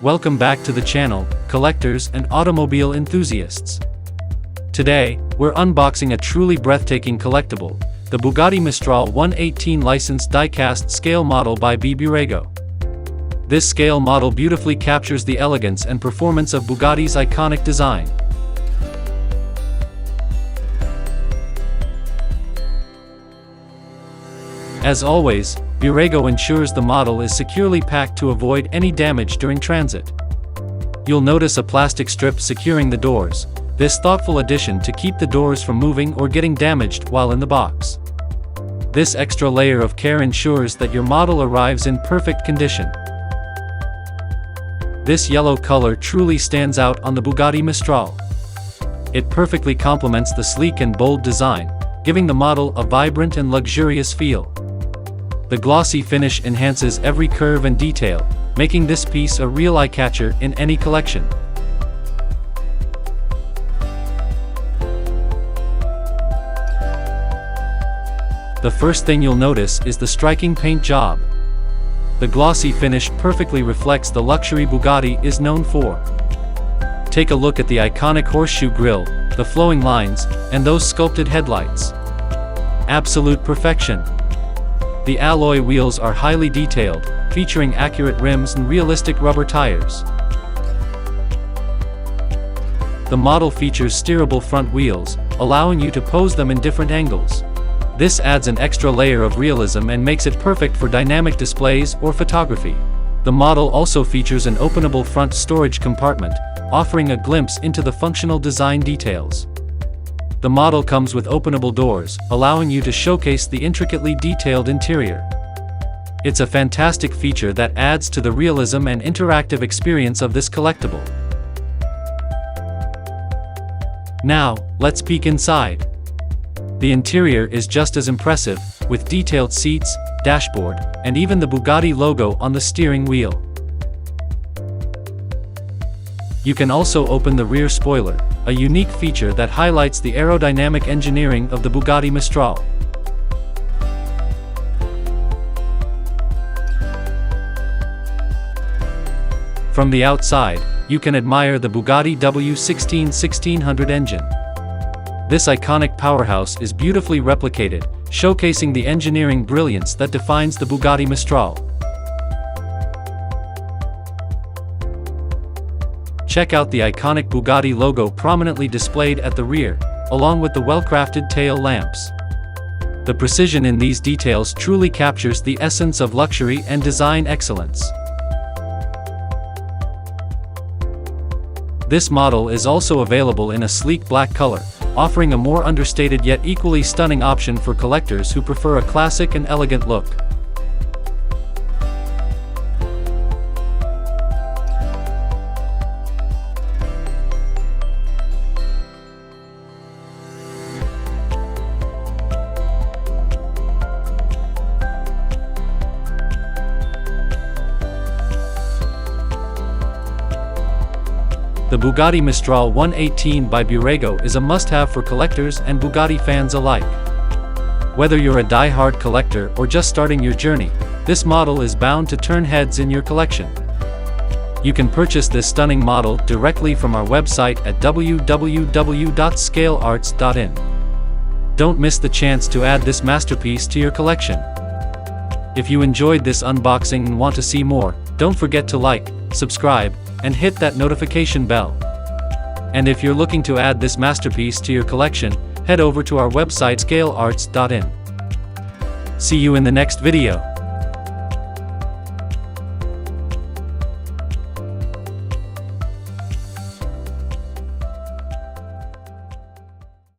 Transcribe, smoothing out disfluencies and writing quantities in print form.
Welcome back to the channel, collectors and automobile enthusiasts. Today, we're unboxing a truly breathtaking collectible, the Bugatti Mistral 118 licensed diecast scale model by Bburago. This scale model beautifully captures the elegance and performance of Bugatti's iconic design. As always, Bburago ensures the model is securely packed to avoid any damage during transit. You'll notice a plastic strip securing the doors, this thoughtful addition to keep the doors from moving or getting damaged while in the box. This extra layer of care ensures that your model arrives in perfect condition. This yellow color truly stands out on the Bugatti Mistral. It perfectly complements the sleek and bold design, giving the model a vibrant and luxurious feel. The glossy finish enhances every curve and detail, making this piece a real eye-catcher in any collection. The first thing you'll notice is the striking paint job. The glossy finish perfectly reflects the luxury Bugatti is known for. Take a look at the iconic horseshoe grille, the flowing lines, and those sculpted headlights. Absolute perfection. The alloy wheels are highly detailed, featuring accurate rims and realistic rubber tires. The model features steerable front wheels, allowing you to pose them in different angles. This adds an extra layer of realism and makes it perfect for dynamic displays or photography. The model also features an openable front storage compartment, offering a glimpse into the functional design details. The model comes with openable doors, allowing you to showcase the intricately detailed interior. It's a fantastic feature that adds to the realism and interactive experience of this collectible. Now, let's peek inside. The interior is just as impressive, with detailed seats, dashboard, and even the Bugatti logo on the steering wheel. You can also open the rear spoiler, a unique feature that highlights the aerodynamic engineering of the Bugatti Mistral. From the outside, you can admire the Bugatti W16 1600 engine. This iconic powerhouse is beautifully replicated, showcasing the engineering brilliance that defines the Bugatti Mistral. Check out the iconic Bugatti logo prominently displayed at the rear, along with the well-crafted tail lamps. The precision in these details truly captures the essence of luxury and design excellence. This model is also available in a sleek black color, offering a more understated yet equally stunning option for collectors who prefer a classic and elegant look. The Bugatti Mistral 118 by Bburago is a must-have for collectors and Bugatti fans alike. Whether you're a die-hard collector or just starting your journey, this model is bound to turn heads in your collection. You can purchase this stunning model directly from our website at www.scalearts.in. Don't miss the chance to add this masterpiece to your collection. If you enjoyed this unboxing and want to see more, don't forget to like, subscribe, and hit that notification bell. And if you're looking to add this masterpiece to your collection, head over to our website scalearts.in. See you in the next video.